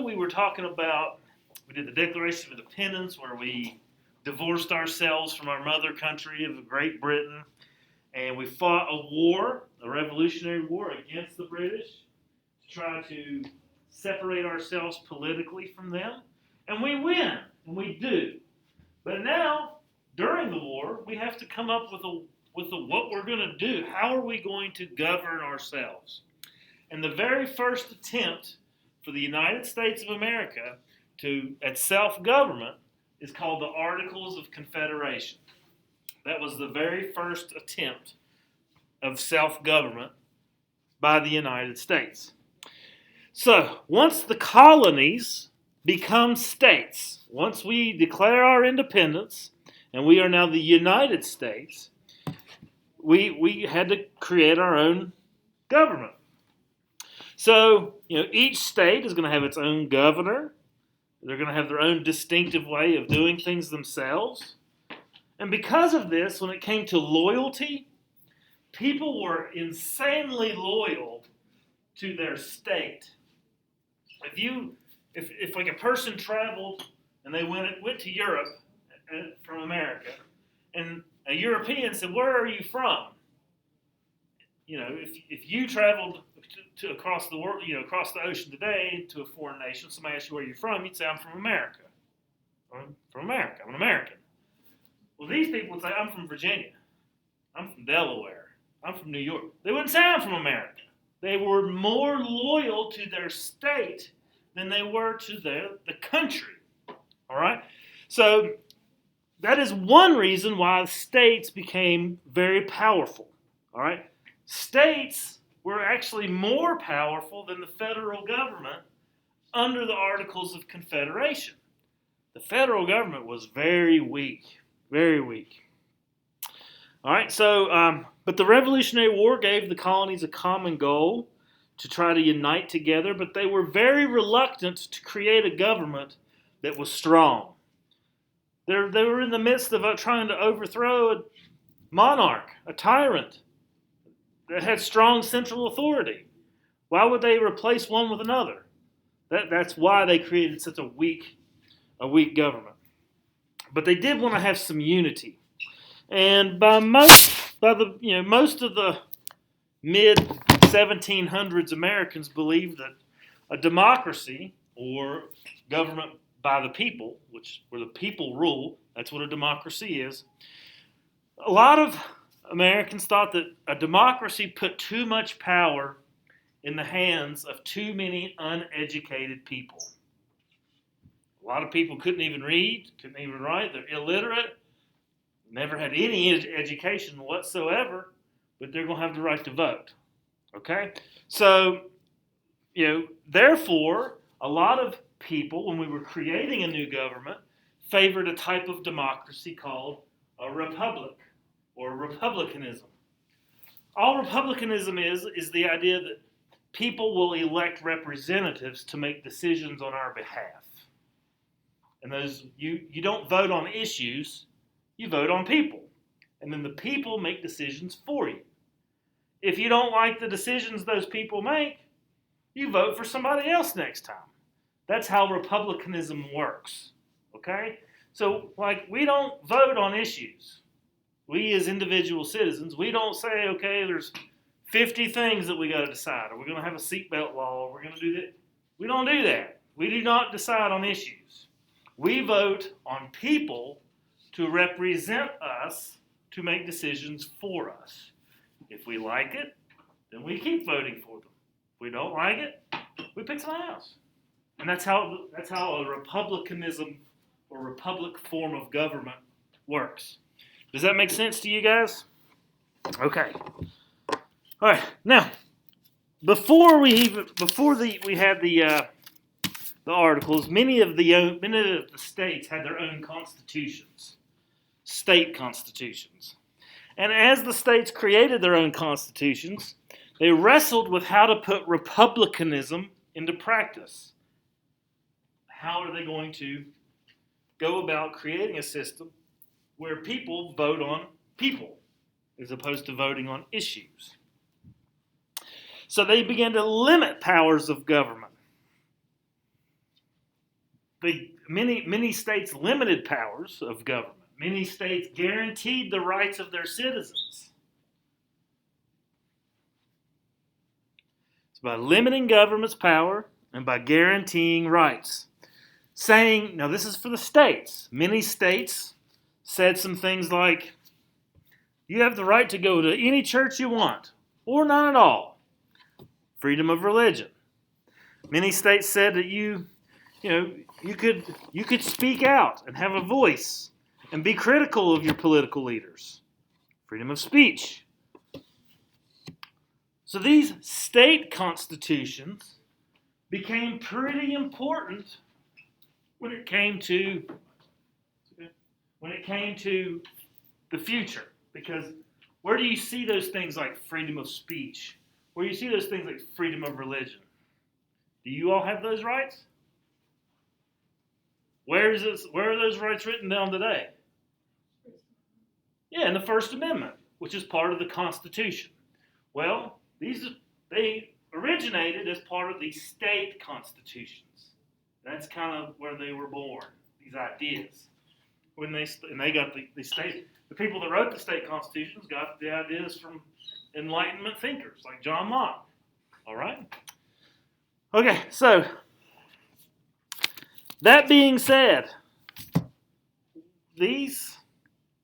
We were talking about, we did the Declaration of Independence where we divorced ourselves from our mother country of Great Britain, and we fought a war, a revolutionary war against the British to try to separate ourselves politically from them. And we win, and we do. But now, during the war, we have to come up with what we're going to do. How are we going to govern ourselves? And the very first attempt for the United States of America at self-government is called the Articles of Confederation. That was the very first attempt of self-government by the United States. So, once the colonies become states, once we declare our independence, and we are now the United States, we had to create our own government. So, each state is going to have its own governor. They're going to have their own distinctive way of doing things themselves. And because of this, when it came to loyalty, people were insanely loyal to their state. If like a person traveled and they went to Europe from America, and a European said, "Where are you from?" If you traveled to across the world, across the ocean today to a foreign nation, somebody asked you where you're from, you'd say, "I'm from America. I'm from America. I'm an American." Well, these people would say, "I'm from Virginia. I'm from Delaware. I'm from New York." They wouldn't say, "I'm from America." They were more loyal to their state than they were to the country. All right? So that is one reason why states became very powerful. All right? States were actually more powerful than the federal government under the Articles of Confederation. The federal government was very weak, very weak. All right, so, but the Revolutionary War gave the colonies a common goal to try to unite together, but they were very reluctant to create a government that was strong. They were in the midst of trying to overthrow a monarch, a tyrant that had strong central authority. Why would they replace one with another? That's why they created such a weak government. But they did want to have some unity. And most of the mid 1700s Americans believed that a democracy, or government by the people, where the people rule, that's what a democracy is. A lot of Americans thought that a democracy put too much power in the hands of too many uneducated people. A lot of people couldn't even read, couldn't even write, they're illiterate, never had any education whatsoever, but they're going to have the right to vote. Okay? So, therefore, a lot of people, when we were creating a new government, favored a type of democracy called a republic or republicanism. All republicanism is the idea that people will elect representatives to make decisions on our behalf. And those you don't vote on issues, you vote on people. And then the people make decisions for you. If you don't like the decisions those people make, you vote for somebody else next time. That's how republicanism works. Okay? So, we don't vote on issues. We as individual citizens, we don't say, okay, there's 50 things that we got to decide. Are we going to have a seatbelt law? We're going to do that. We don't do that. We do not decide on issues. We vote on people to represent us to make decisions for us. If we like it, then we keep voting for them. If we don't like it, we pick something else. And that's how a republicanism or republic form of government works. Does that make sense to you guys? Okay. All right. Now, before we had the articles, many of the states had their own constitutions, state constitutions. And as the states created their own constitutions, they wrestled with how to put republicanism into practice. How are they going to go about creating a system where people vote on people as opposed to voting on issues? So they began to limit powers of government. many states limited powers of government. Many states guaranteed the rights of their citizens. So by limiting government's power and by guaranteeing rights. Saying, now this is for the states. Many states said some things like, you have the right to go to any church you want, or none at all. Freedom of religion. Many states said that you could speak out and have a voice and be critical of your political leaders. Freedom of speech. So these state constitutions became pretty important when it came to the future. Because where do you see those things like freedom of speech? Where do you see those things like freedom of religion? Do you all have those rights? Where are those rights written down today? Yeah, in the First Amendment, which is part of the Constitution. Well, they originated as part of the state constitutions. That's kind of where they were born, these ideas. When they got the people that wrote the state constitutions got the ideas from Enlightenment thinkers like John Locke. All right? Okay, so that being said, these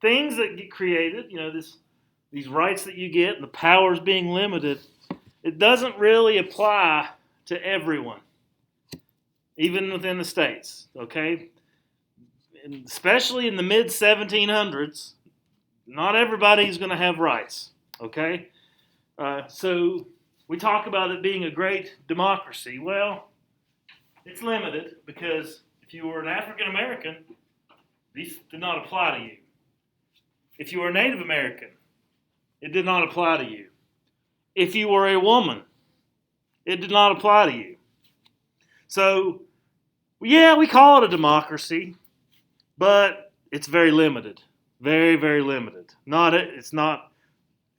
things that get created, these rights that you get and the powers being limited, it doesn't really apply to everyone, even within the states, okay? And especially in the mid-1700s, not everybody's going to have rights, okay? So we talk about it being a great democracy. Well, it's limited because if you were an African American, these did not apply to you. If you were a Native American, it did not apply to you. If you were a woman, it did not apply to you. So, yeah, we call it a democracy, but it's very limited. Very, very limited. It's not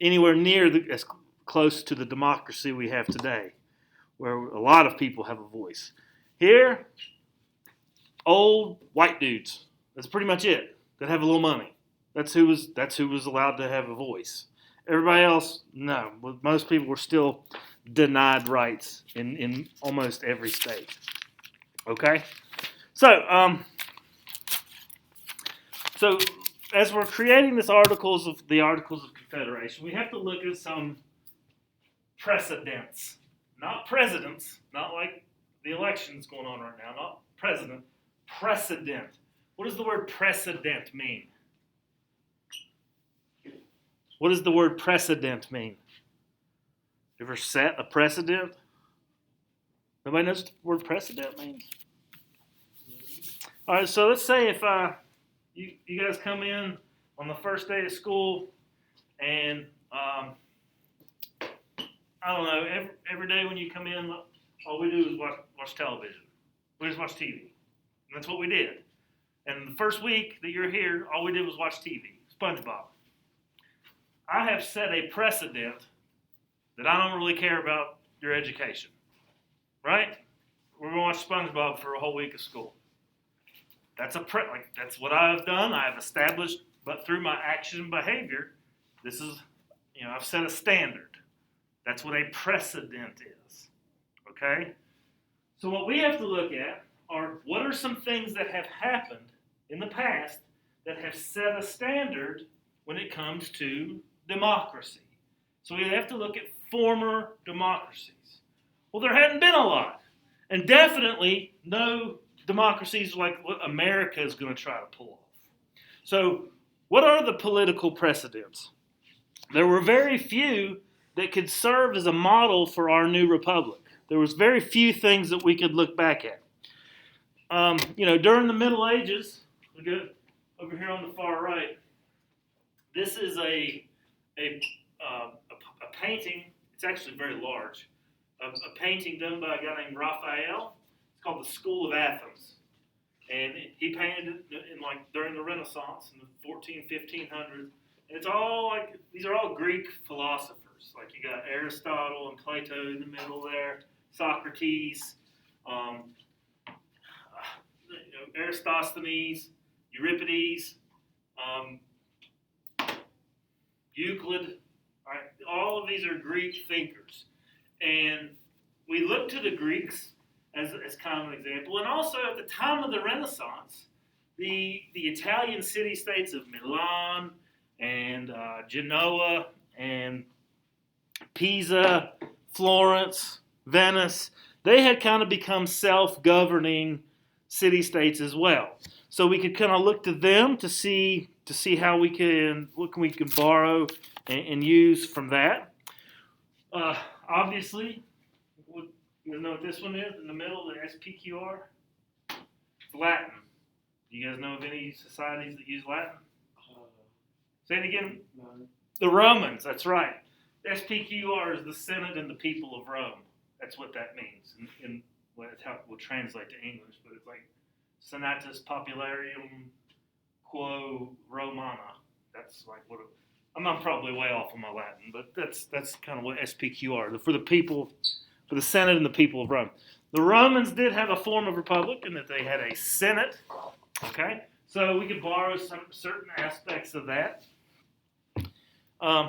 anywhere near as close to the democracy we have today, where a lot of people have a voice. Here, old white dudes. That's pretty much it. That have a little money. That's who was allowed to have a voice. Everybody else, no. Most people were still denied rights in almost every state. Okay? So as we're creating the Articles of Confederation, we have to look at some precedents. Not presidents, not like the elections going on right now, not president, precedent. What does the word precedent mean? What does the word precedent mean? You ever set a precedent? Nobody knows what the word precedent means? All right, so let's say if you guys come in on the first day of school and I don't know, every day when you come in, all we do is watch television. We just watch TV. And that's what we did. And the first week that you're here, all we did was watch TV. SpongeBob. I have set a precedent that I don't really care about your education. Right? We're going to watch SpongeBob for a whole week of school. That's that's what I've done. I have established, but through my action and behavior, this is, I've set a standard. That's what a precedent is. Okay? So what we have to look at are what are some things that have happened in the past that have set a standard when it comes to democracy. So we have to look at former democracies. Well, there hadn't been a lot. And definitely no democracies like what America is going to try to pull off. So what are the political precedents? There were very few that could serve as a model for our new republic. There was very few things that we could look back at. During the Middle Ages, look at over here on the far right, this is a painting. It's actually very large. A painting done by a guy named Raphael. It's called the School of Athens. And he painted it during the Renaissance in the 1500s. And it's all these are all Greek philosophers. Like you got Aristotle and Plato in the middle there, Socrates, Aristophanes, Euripides, Euclid. All of these are Greek thinkers. And we look to the Greeks as kind of an example. And also at the time of the Renaissance, the Italian city-states of Milan and Genoa and Pisa, Florence, Venice, they had kind of become self-governing city-states as well. So we could kind of look to them to see how we can borrow and use from that. Obviously, you know what this one is in the middle, the SPQR? It's Latin. Do you guys know of any societies that use Latin? Say it again. No. The Romans, that's right. SPQR is the Senate and the people of Rome. That's what that means. Well, that's how it will translate to English, but it's like Senatus Popularium Quo Romana. That's like what I'm probably way off on my Latin, but that's kind of what SPQR, for the people, for the Senate and the people of Rome. The Romans did have a form of republic in that they had a Senate, okay? So we could borrow some certain aspects of that.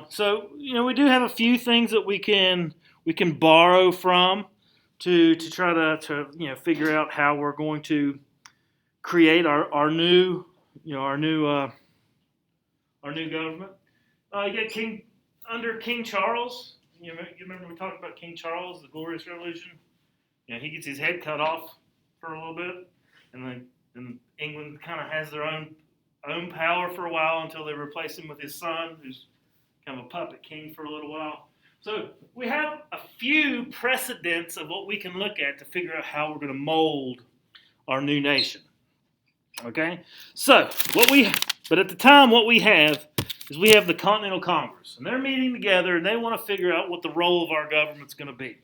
So, you know, we do have a few things that we can borrow from to try to you know, figure out how we're going to create our new government. You got under King Charles. You remember we talked about King Charles, the Glorious Revolution? You know, he gets his head cut off for a little bit, and then England kind of has their own power for a while until they replace him with his son, who's kind of a puppet king for a little while. So we have a few precedents of what we can look at to figure out how we're going to mold our new nation. Okay? So, but at the time, what we have is we have the Continental Congress, and they're meeting together, and they want to figure out what the role of our government's going to be.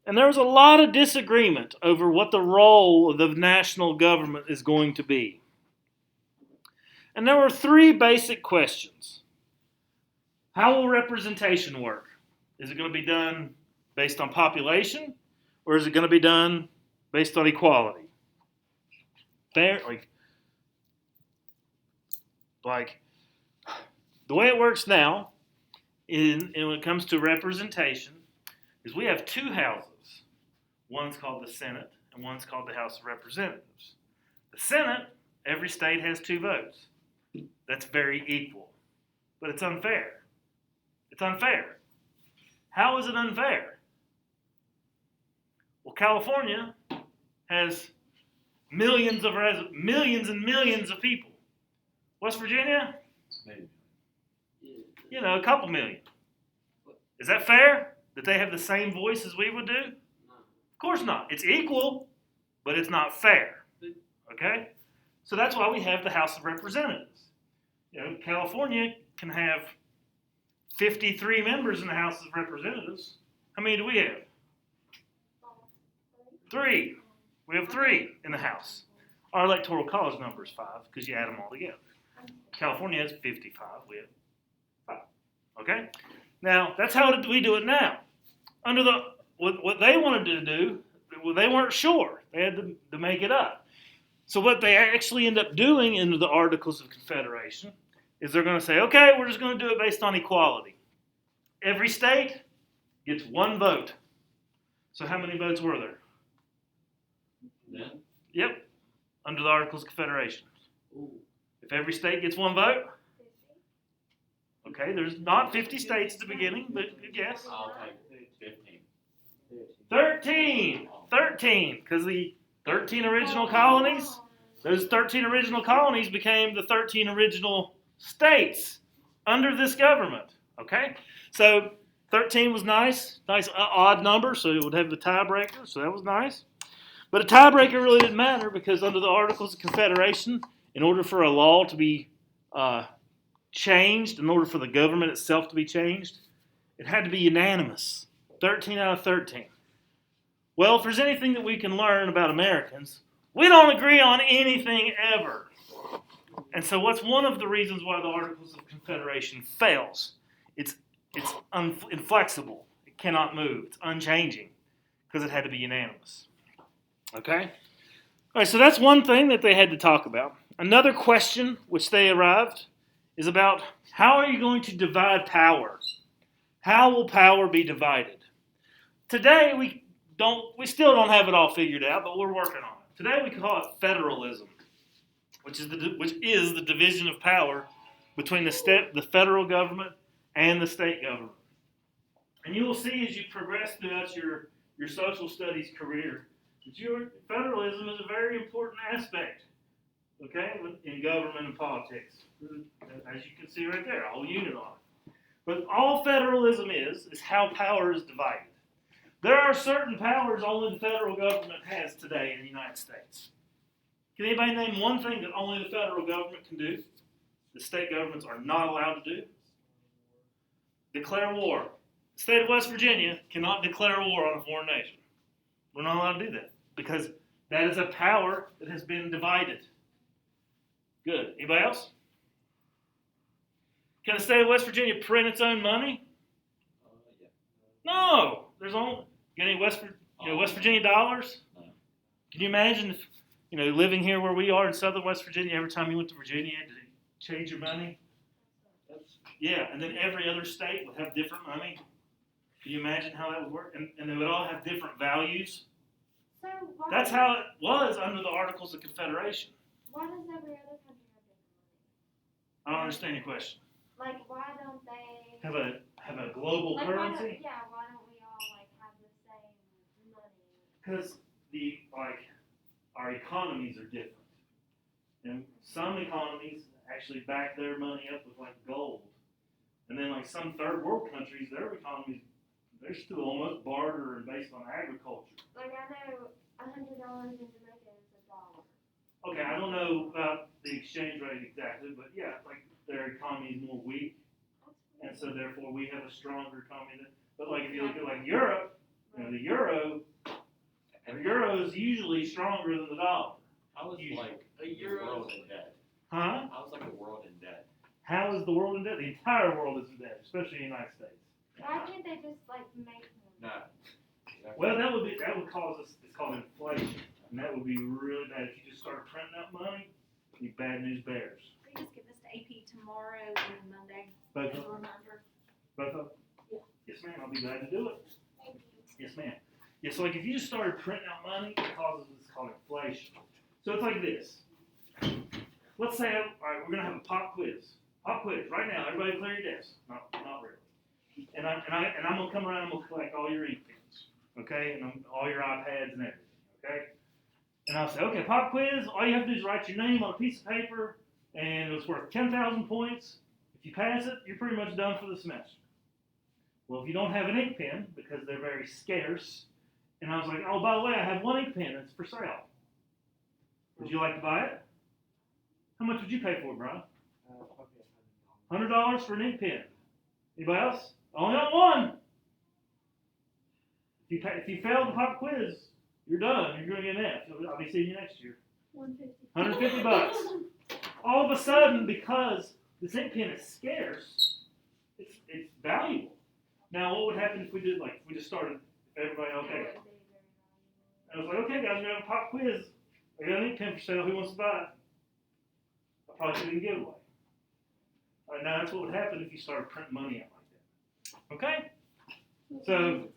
And there was a lot of disagreement over what the role of the national government is going to be. And there were three basic questions. How will representation work? Is it going to be done based on population, or is it going to be done based on equality? Fair, like the way it works now, when it comes to representation, is we have two houses. One's called the Senate, and one's called the House of Representatives. The Senate, every state has 2 votes. That's very equal, but it's unfair. It's unfair. How is it unfair? Well, California has millions and millions of people. West Virginia, Maybe. you know, a couple million. Is that fair? That they have the same voice as we would do? No. Of course not. It's equal, but it's not fair. Okay? So that's why we have the House of Representatives. You know, California can have 53 members in the House of Representatives. How many do we have? 3. We have 3 in the House. Our electoral college number is 5 because you add them all together. California has 55. We have 5. Okay? Now, that's how we do it now. Under what they wanted to do, well, they weren't sure. They had to make it up. So what they actually end up doing in the Articles of Confederation is they're going to say, okay, we're just going to do it based on equality. Every state gets 1 vote. So how many votes were there? Yeah. Yep, under the Articles of Confederation. Ooh. If every state gets 1 vote, okay, there's not 50 states at the beginning, but yes. I'll take 15. 13, because the 13 original colonies, those 13 original colonies became the 13 original states under this government, okay? So 13 was nice odd number, so it would have the tiebreaker, so that was nice. But a tiebreaker really didn't matter because under the Articles of Confederation, in order for a law to be changed, in order for the government itself to be changed, it had to be unanimous, 13 out of 13. Well, if there's anything that we can learn about Americans, we don't agree on anything ever. And so what's one of the reasons why the Articles of Confederation fails? It's inflexible. It cannot move. It's unchanging because it had to be unanimous. Okay? All right, so that's one thing that they had to talk about. Another question which they arrived is about how are you going to divide power? How will power be divided? Today we still don't have it all figured out, but we're working on it. Today we call it federalism, which is the division of power between the federal government and the state government. And you will see as you progress throughout your social studies career that your federalism is a very important aspect, okay, in government and politics. As you can see right there, a whole unit on it. But all federalism is how power is divided. There are certain powers only the federal government has today in the United States. Can anybody name one thing that only the federal government can do? The state governments are not allowed to do? Declare war. The state of West Virginia cannot declare war on a foreign nation. We're not allowed to do that because that is a power that has been divided. Good. Anybody else? Can the state of West Virginia print its own money? Yeah. No. There's only any West Virginia dollars. No. Can you imagine if living here where we are in Southern West Virginia, every time you went to Virginia, you had to change your money? Yeah, and then every other state would have different money. Can you imagine how that would work? And they would all have different values. So That's how it was under the Articles of Confederation. Why does every other country have different money? I don't understand your question. Like, why don't they Have a global like, currency? why don't we all have the same money? Because our economies are different, and some economies actually back their money up with gold, and then some third world countries, their economies they're still almost barter and based on agriculture. Like, I know $100 in Jamaica is $1. Okay, I don't know about the exchange rate exactly, but yeah, their economy is more weak, and so therefore we have a stronger economy. But if you look at Europe, the euro is usually stronger than the dollar. How is the world in debt? Huh? How is the world in debt? How is the world in debt? The entire world is in debt, especially the United States. Why can't they just make more? No. Well, that would cause us. It's called inflation, and that would be really bad if you just started printing out money. It'd be bad news bears. Can you just give this to AP tomorrow and Monday Both as of a reminder? both of Yeah. Yes, ma'am. I'll be glad to do it. Thank you. Yes, ma'am. Yeah. So if you just started printing out money, it causes what's called inflation. So it's like this. Let's say, all right, we're gonna have a pop quiz. Pop quiz right now. Everybody clear your desks. Not really. And I'm gonna come around and I'm gonna collect all your ink pens, okay, and all your iPads and everything, okay. And I'll say, okay, pop quiz. All you have to do is write your name on a piece of paper, and it's worth 10,000 points. If you pass it, you're pretty much done for the semester. Well, if you don't have an ink pen because they're very scarce, and I was like, oh, by the way, I have one ink pen. It's for sale. Would you like to buy it? How much would you pay for it, Brian? $100 for an ink pen. Anybody else? I only got one. If you fail the pop quiz, you're done. You're going to get an F. I'll be seeing you next year. $150. All of a sudden, because this ink pen is scarce, it's valuable. Now, what would happen if we did if we just started everybody okay? I was like, okay, guys, we're going to have a pop quiz. I got an ink pen for sale. Who wants to buy it? I probably couldn't give it away. All right, now that's what would happen if you started printing money out like that. Okay? So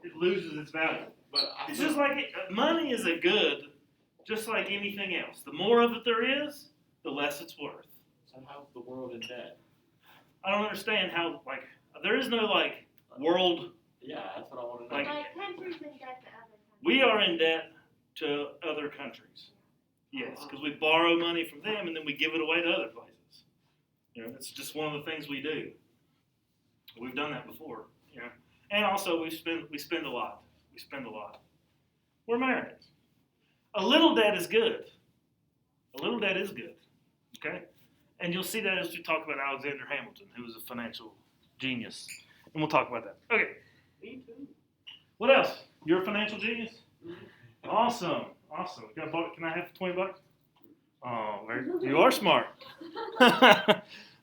it loses its value. But It's just like money is a good, just like anything else. The more of it there is, the less it's worth. So how's the world in debt? I don't understand how there is no world. Yeah, that's what I want to know. Countries in debt to other countries. We are in debt to other countries. Yes, because we borrow money from them and then we give it away to other places. It's just one of the things we do. We've done that before. And also we spend a lot. We spend a lot. We're Americans. A little debt is good. A little debt is good. Okay? And you'll see that as we talk about Alexander Hamilton, who was a financial genius. And we'll talk about that. Okay. Me too. What else? You're a financial genius? Awesome. Can I have $20? Oh, you are smart.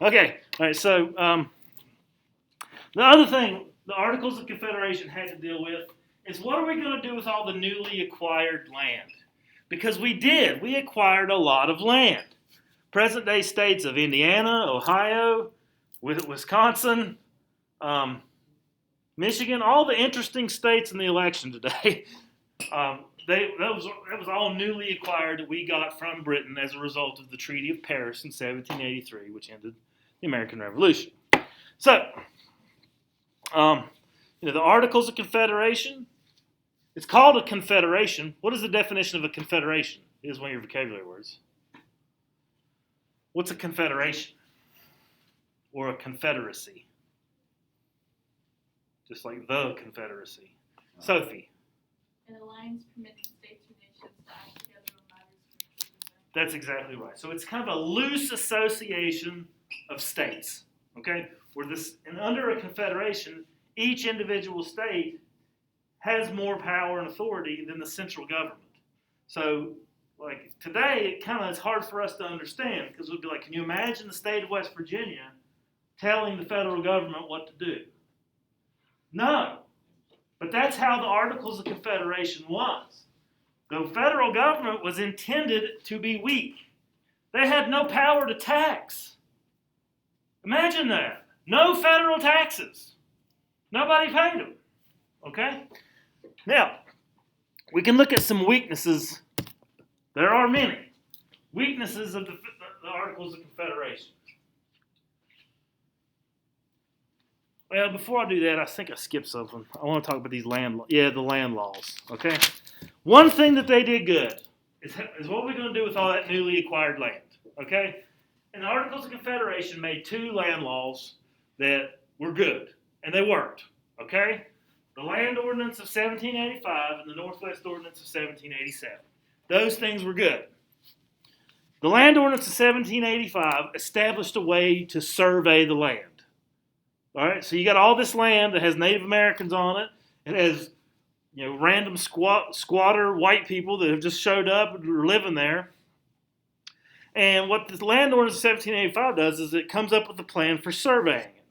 Okay. All right. So the other thing the Articles of Confederation had to deal with is what are we going to do with all the newly acquired land? Because we acquired a lot of land. Present-day states of Indiana, Ohio, Wisconsin, Michigan, all the interesting states in the election today, that was all newly acquired that we got from Britain as a result of the Treaty of Paris in 1783, which ended the American Revolution. So, the Articles of Confederation, it's called a confederation. What is the definition of a confederation? Here's one of your vocabulary words. What's a confederation? Or a confederacy? Just like the Confederacy. Sophie. An alliance permitting states or nations to act together on matters of mutual concern. That's exactly right. So it's kind of a loose association of states. Okay? And under a confederation, each individual state has more power and authority than the central government. So, like today, it's hard for us to understand because we'd be like, can you imagine the state of West Virginia telling the federal government what to do? No. But that's how the Articles of Confederation was. The federal government was intended to be weak. They had no power to tax. Imagine that. No federal taxes. Nobody paid them. Okay? Now, we can look at some weaknesses. There are many weaknesses of the Articles of Confederation. Well, before I do that, I think I skipped something. I want to talk about these land laws. Okay? One thing that they did good is what we're going to do with all that newly acquired land. Okay? And the Articles of Confederation made 2 land laws that were good, and they worked. Okay? The Land Ordinance of 1785 and the Northwest Ordinance of 1787. Those things were good. The Land Ordinance of 1785 established a way to survey the land. All right, so you got all this land that has Native Americans on it. It has, random squatter white people that have just showed up and are living there. And what the Land Ordinance of 1785 does is it comes up with a plan for surveying it.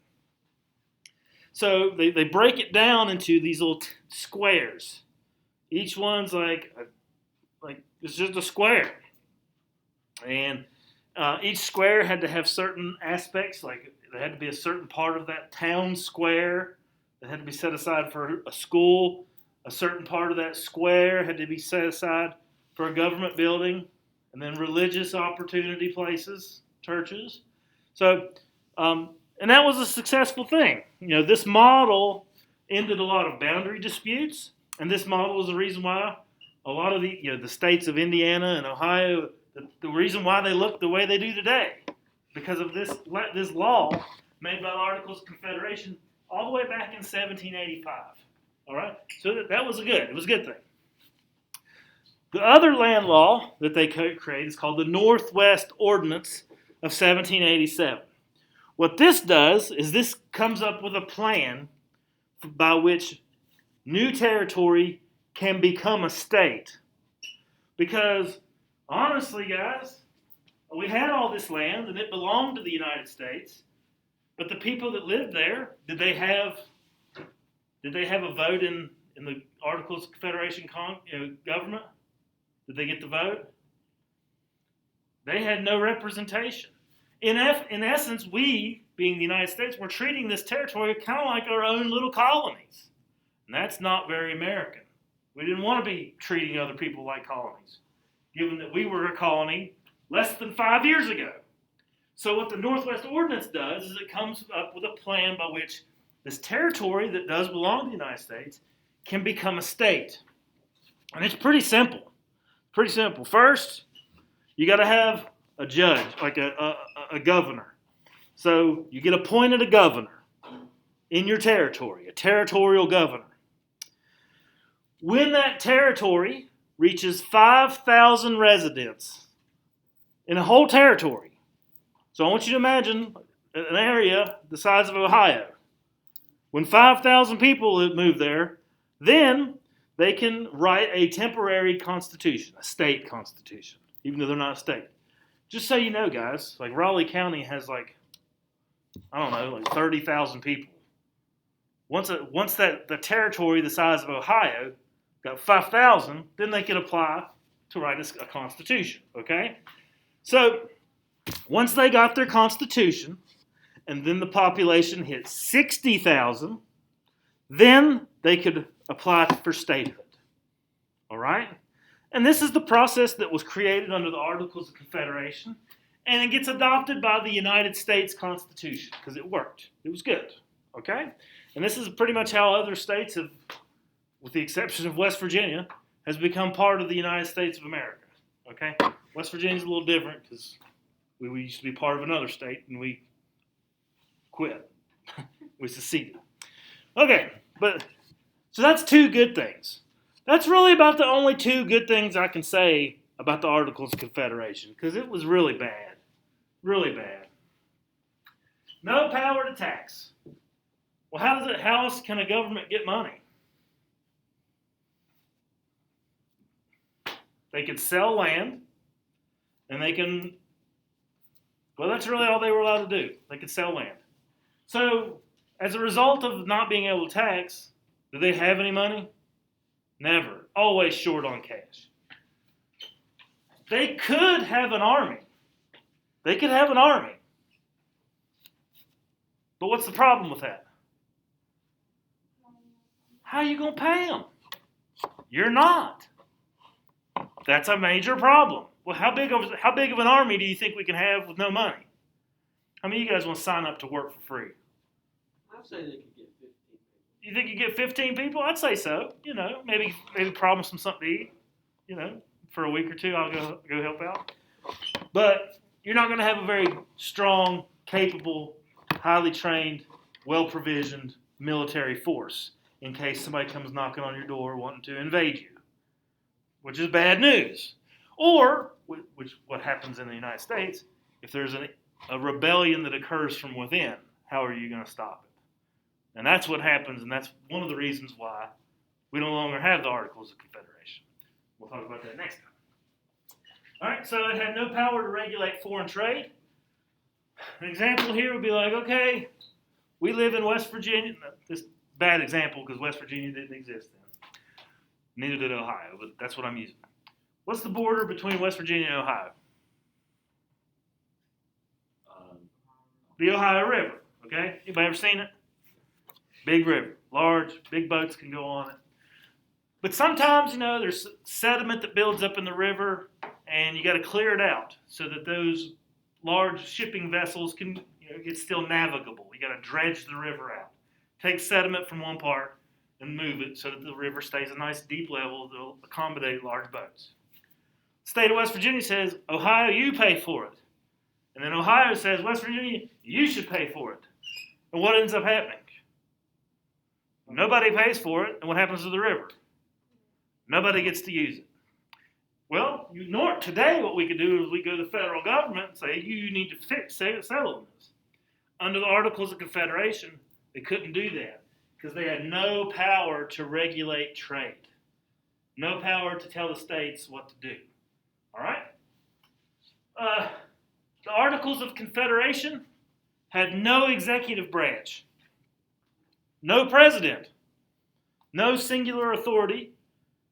So they break it down into these little squares. Each one's like it's just a square. And each square had to have certain aspects, like there had to be a certain part of that town square that had to be set aside for a school. A certain part of that square had to be set aside for a government building, and then religious opportunity places, churches. So, and that was a successful thing. This model ended a lot of boundary disputes, and this model was the reason why a lot of the states of Indiana and Ohio, the reason why they look the way they do today, because of this law made by the Articles of Confederation all the way back in 1785. All right, so it was a good thing. The other land law that they created is called the Northwest Ordinance of 1787. What this does is this comes up with a plan by which new territory can become a state. Because, honestly, guys, we had all this land and it belonged to the United States, but the people that lived there, did they have a vote in the Articles of Confederation government? Did they get the vote? They had no representation. In essence, we, being the United States, we're treating this territory kind of like our own little colonies. And that's not very American. We didn't want to be treating other people like colonies, given that we were a colony less than 5 years ago. So what the Northwest Ordinance does is it comes up with a plan by which this territory that does belong to the United States can become a state. And it's pretty simple. Pretty simple. First, you got to have a judge, like a governor. So you get appointed a governor in your territory, a territorial governor. When that territory reaches 5,000 residents in a whole territory, so I want you to imagine an area the size of Ohio. When 5,000 people move there, then they can write a temporary constitution, a state constitution, even though they're not a state. Just so you know, guys, like Raleigh County has 30,000 people. Once the territory the size of Ohio got 5,000, then they could apply to write a constitution, okay? So once they got their constitution, and then the population hit 60,000, then they could apply for statehood, all right? And this is the process that was created under the Articles of Confederation, and it gets adopted by the United States Constitution because it worked. It was good, okay? And this is pretty much how other states have, with the exception of West Virginia, has become part of the United States of America, okay? West Virginia's a little different because we used to be part of another state and we quit. We seceded. Okay, so that's two good things. That's really about the only two good things I can say about the Articles of Confederation because it was really bad. Really bad. No power to tax. Well, how else can a government get money? They could sell land, and that's really all they were allowed to do. They could sell land. So, as a result of not being able to tax, do they have any money? Never. Always short on cash. They could have an army. They could have an army. But what's the problem with that? How are you going to pay them? You're not. That's a major problem. Well, how big of an army do you think we can have with no money? How many of you guys want to sign up to work for free? I'd say they could get 15 people. You think you get 15 people? I'd say so. Maybe promise them something to eat. For a week or two, I'll go help out. But you're not going to have a very strong, capable, highly trained, well-provisioned military force in case somebody comes knocking on your door wanting to invade you, which is bad news. Or, what happens in the United States, if there's a rebellion that occurs from within, how are you going to stop it? And that's what happens, and that's one of the reasons why we no longer have the Articles of Confederation. We'll talk about that next time. All right, so it had no power to regulate foreign trade. An example here would be like, okay, we live in West Virginia. This bad example because West Virginia didn't exist then. Neither did Ohio, but that's what I'm using. What's the border between West Virginia and Ohio? The Ohio River, okay? Anybody ever seen it? Big river, large, big boats can go on it. But sometimes, there's sediment that builds up in the river, and you got to clear it out so that those large shipping vessels can, it's still navigable. You got to dredge the river out. Take sediment from one part and move it so that the river stays a nice deep level that will accommodate large boats. The state of West Virginia says, Ohio, you pay for it. And then Ohio says, West Virginia, you should pay for it. And what ends up happening? Nobody pays for it, and what happens to the river? Nobody gets to use it. Well, today what we could do is we go to the federal government and say, you need to settle this. Under the Articles of Confederation, they couldn't do that because they had no power to regulate trade. No power to tell the states what to do. All right? The Articles of Confederation had no executive branch. No president. No singular authority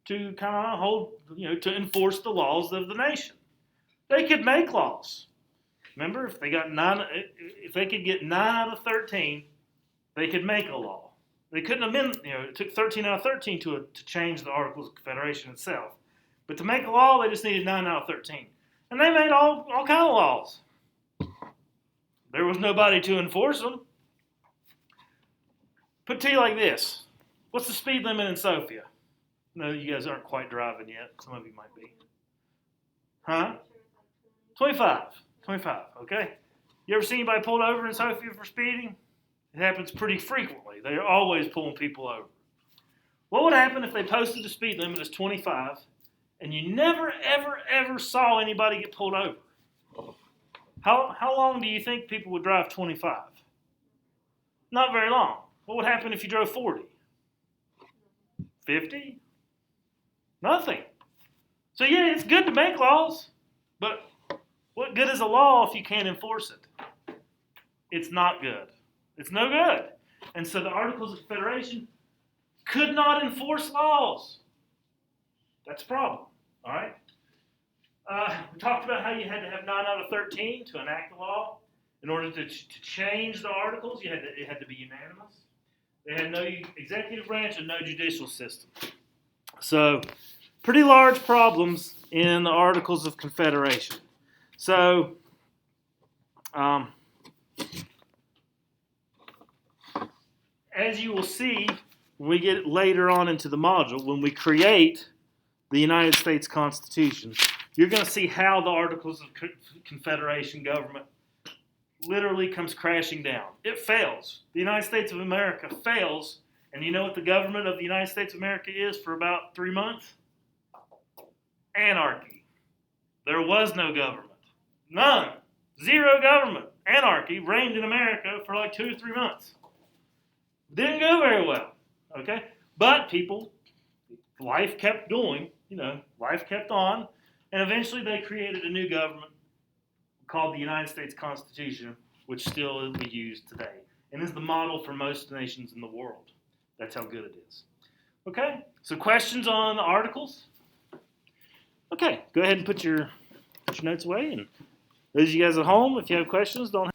to kind of hold, to enforce the laws of the nation. They could make laws. Remember, if they could get 9 out of 13, they could make a law. They couldn't amend, it took 13 out of 13 to change the Articles of Confederation itself. But to make a law, they just needed 9 out of 13. And they made all kind of laws. There was nobody to enforce them. Put it to you like this. What's the speed limit in Sophia? No, you guys aren't quite driving yet. Some of you might be. Huh? 25. 25, okay? You ever seen anybody pulled over in Sophia for speeding? It happens pretty frequently. They're always pulling people over. What would happen if they posted the speed limit as 25 and you never, ever, ever saw anybody get pulled over? How long do you think people would drive 25? Not very long. What would happen if you drove 40? 50? Nothing. So yeah, it's good to make laws, but what good is a law if you can't enforce it? It's not good. It's no good. And so the Articles of Confederation could not enforce laws. That's a problem, all right? We talked about how you had to have 9 out of 13 to enact a law. In order to change the Articles, it had to be unanimous. They had no executive branch and no judicial system. So, pretty large problems in the Articles of Confederation. So, as you will see when we get later on into the module, when we create the United States Constitution, you're going to see how the Articles of Confederation government literally comes crashing down. It fails. The United States of America fails, and you know what the government of the United States of America is for about 3 months? Anarchy. There was no government. None. Zero government. Anarchy reigned in America for like 2 or 3 months. Didn't go very well. Okay? But life kept going. Life kept on. And eventually they created a new government called the United States Constitution, which still is used today and is the model for most nations in the world. That's how good it is. Okay? So questions on the Articles? Okay, go ahead and put your notes away. And those of you guys at home, if you have questions, don't